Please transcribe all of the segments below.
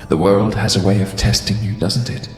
The world has a way of testing you, doesn't it?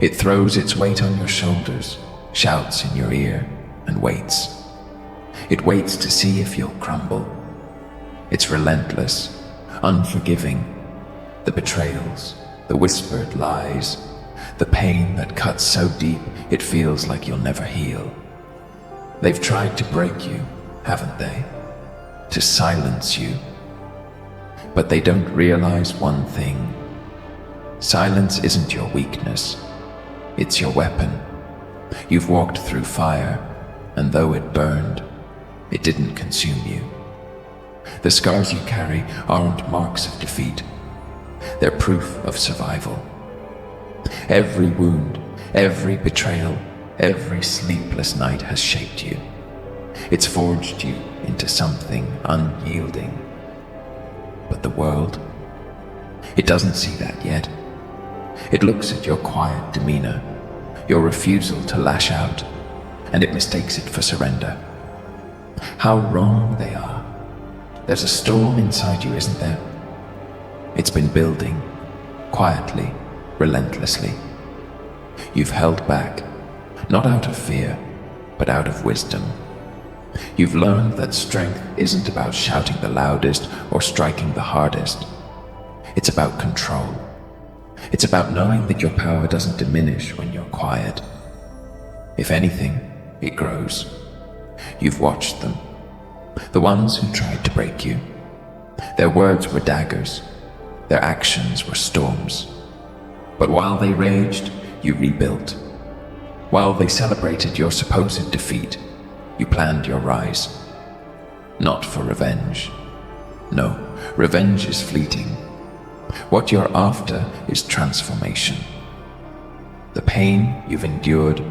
It throws its weight on your shoulders, shouts in your ear, and waits. It waits to see if you'll crumble. It's relentless, unforgiving. The betrayals, the whispered lies, the pain that cuts so deep it feels like you'll never heal. They've tried to break you, haven't they? To silence you. But they don't realize one thing. Silence isn't your weakness. It's your weapon. You've walked through fire, and though it burned, it didn't consume you. The scars you carry aren't marks of defeat. They're proof of survival. Every wound, every betrayal, every sleepless night has shaped you. It's forged you into something unyielding. But the world, it doesn't see that yet. It looks at your quiet demeanor, your refusal to lash out, and it mistakes it for surrender. How wrong they are. There's a storm inside you, isn't there? It's been building, quietly, relentlessly. You've held back, not out of fear, but out of wisdom. You've learned that strength isn't about shouting the loudest or striking the hardest. It's about control. It's about knowing that your power doesn't diminish when you're quiet. If anything, it grows. You've watched them. The ones who tried to break you. Their words were daggers. Their actions were storms. But while they raged, you rebuilt. While they celebrated your supposed defeat, you planned your rise. Not for revenge. No, revenge is fleeting. What you're after is transformation. The pain you've endured,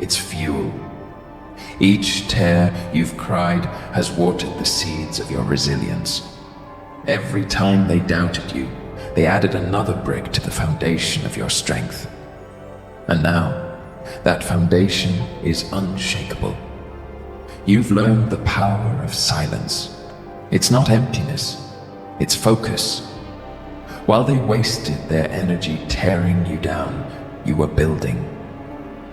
it's fuel. Each tear you've cried has watered the seeds of your resilience. Every time they doubted you, they added another brick to the foundation of your strength. And now, that foundation is unshakable. You've learned the power of silence. It's not emptiness, it's focus. While they wasted their energy tearing you down, you were building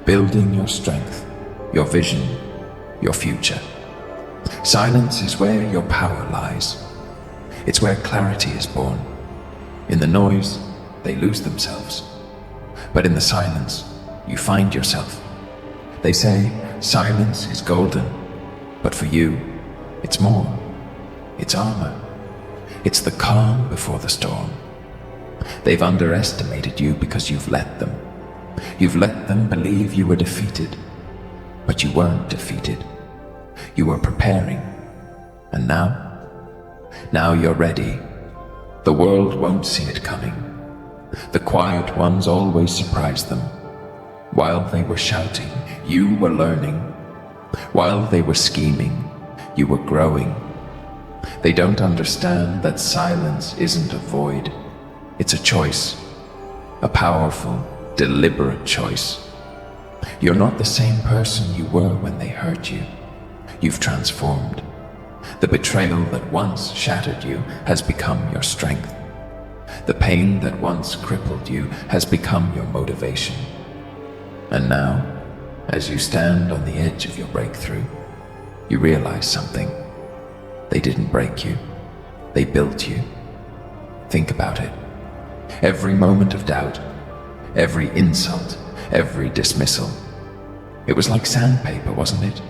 your strength, your vision, your future. Silence is where your power lies. It's where clarity is born. In the noise, they lose themselves. But in the silence, you find yourself. They say silence is golden, but for you, it's more. It's armor. It's the calm before the storm. They've underestimated you because you've let them. You've let them believe you were defeated. But you weren't defeated. You were preparing. And now you're ready. The world won't see it coming. The quiet ones always surprise them. While they were shouting, you were learning. While they were scheming, you were growing. They don't understand that silence isn't a void. It's a choice. A powerful, deliberate choice. You're not the same person you were when they hurt you. You've transformed. The betrayal that once shattered you has become your strength. The pain that once crippled you has become your motivation. And now, as you stand on the edge of your breakthrough, you realize something. They didn't break you. They built you. Think about it. Every moment of doubt, every insult, every dismissal. It was like sandpaper, wasn't it?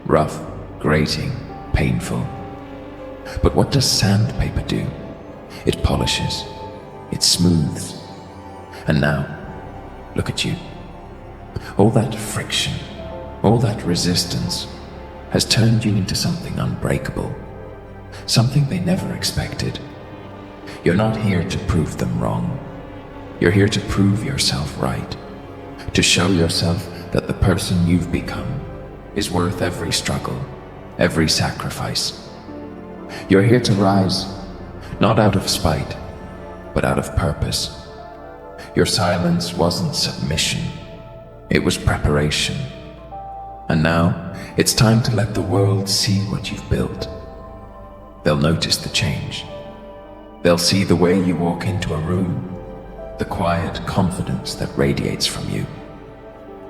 Rough, grating, painful. But what does sandpaper do? It polishes. It smooths. And now, look at you. All that friction, all that resistance has turned you into something unbreakable. Something they never expected. You're not here to prove them wrong. You're here to prove yourself right. To show yourself that the person you've become is worth every struggle, every sacrifice. You're here to rise, not out of spite, but out of purpose. Your silence wasn't submission, it was preparation. And now, it's time to let the world see what you've built. They'll notice the change. They'll see the way you walk into a room, the quiet confidence that radiates from you.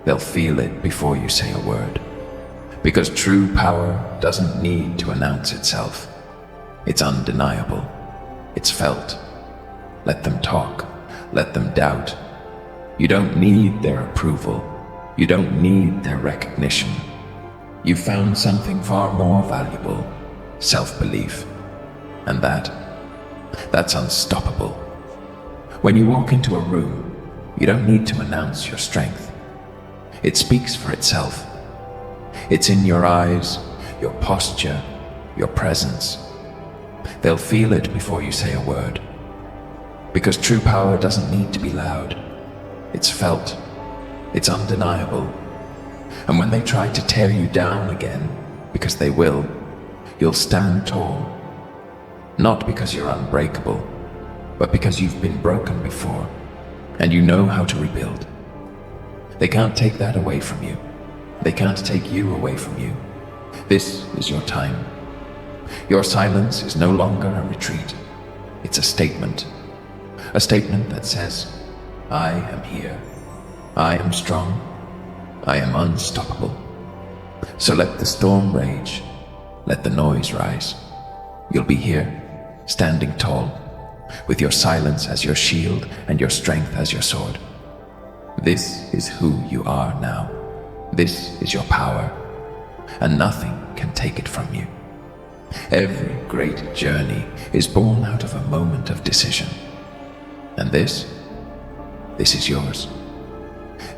They'll feel it before you say a word. Because true power doesn't need to announce itself. It's undeniable. It's felt. Let them talk. Let them doubt. You don't need their approval. You don't need their recognition. You've found something far more valuable: self-belief. And that's unstoppable. When you walk into a room, you don't need to announce your strength. It speaks for itself. It's in your eyes, your posture, your presence. They'll feel it before you say a word. Because true power doesn't need to be loud. It's felt. It's undeniable. And when they try to tear you down again, because they will, you'll stand tall. Not because you're unbreakable, but because you've been broken before, and you know how to rebuild. They can't take that away from you. They can't take you away from you. This is your time. Your silence is no longer a retreat. It's a statement. A statement that says, I am here. I am strong. I am unstoppable. So let the storm rage. Let the noise rise. You'll be here, standing tall, with your silence as your shield and your strength as your sword. This is who you are now. This is your power, and nothing can take it from you. Every great journey is born out of a moment of decision. And this is yours.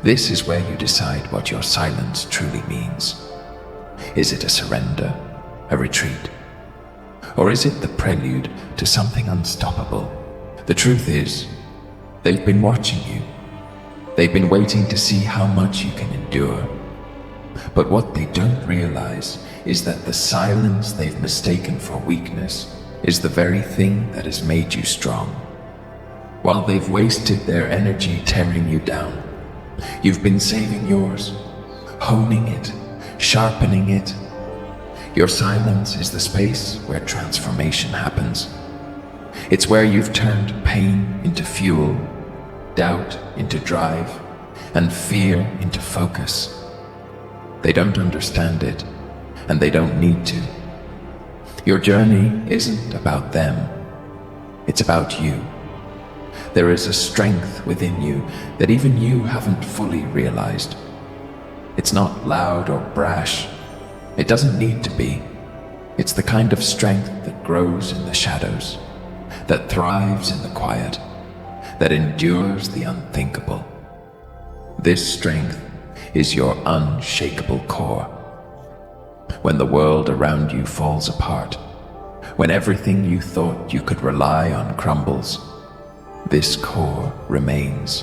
This is where you decide what your silence truly means. Is it a surrender, a retreat? Or is it the prelude to something unstoppable? The truth is, they've been watching you. They've been waiting to see how much you can endure. But what they don't realize is that the silence they've mistaken for weakness is the very thing that has made you strong. While they've wasted their energy tearing you down, you've been saving yours, honing it, sharpening it. Your silence is the space where transformation happens. It's where you've turned pain into fuel, doubt into drive, and fear into focus. They don't understand it, and they don't need to. Your journey isn't about them. It's about you. There is a strength within you that even you haven't fully realized. It's not loud or brash. It doesn't need to be. It's the kind of strength that grows in the shadows, that thrives in the quiet, that endures the unthinkable. This strength is your unshakable core. When the world around you falls apart, when everything you thought you could rely on crumbles, this core remains.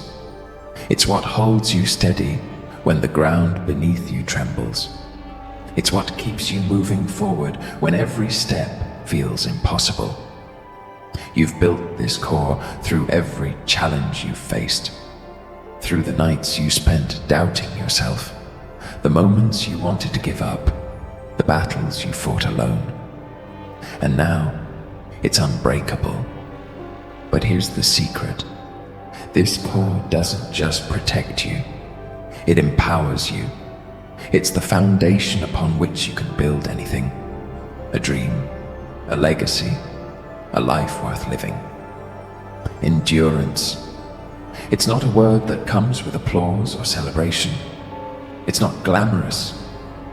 It's what holds you steady when the ground beneath you trembles. It's what keeps you moving forward when every step feels impossible. You've built this core through every challenge you've faced, through the nights you spent doubting yourself, the moments you wanted to give up, the battles you fought alone. And now, it's unbreakable. But here's the secret. This core doesn't just protect you, it empowers you. It's the foundation upon which you can build anything. A dream, a legacy, a life worth living. Endurance. It's not a word that comes with applause or celebration. It's not glamorous.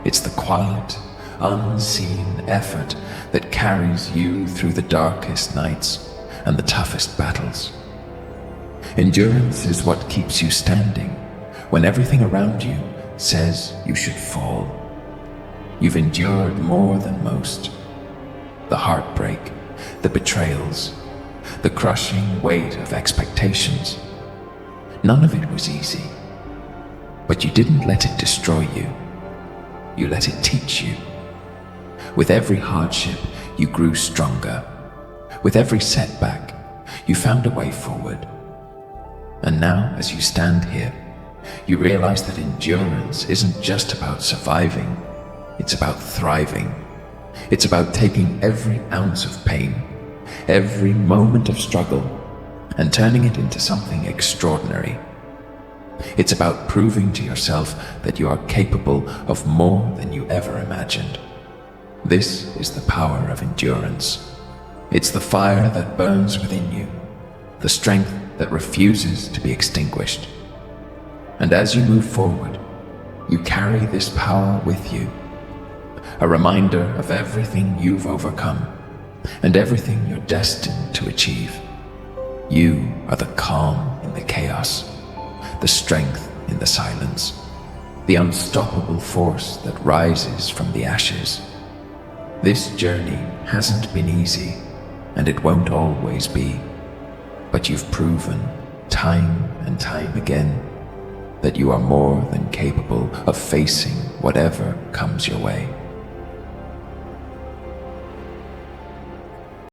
It's the quiet, unseen effort that carries you through the darkest nights and the toughest battles. Endurance is what keeps you standing when everything around you says you should fall. You've endured more than most. The heartbreak, the betrayals, the crushing weight of expectations. None of it was easy. But you didn't let it destroy you. You let it teach you. With every hardship, you grew stronger. With every setback, you found a way forward. And now, as you stand here, you realize that endurance isn't just about surviving, it's about thriving. It's about taking every ounce of pain, every moment of struggle and turning it into something extraordinary. It's about proving to yourself that you are capable of more than you ever imagined. This is the power of endurance. It's the fire that burns within you, the strength that refuses to be extinguished. And as you move forward, you carry this power with you, a reminder of everything you've overcome and everything you're destined to achieve. You are the calm in the chaos, the strength in the silence, the unstoppable force that rises from the ashes. This journey hasn't been easy, and it won't always be, but you've proven time and time again that you are more than capable of facing whatever comes your way.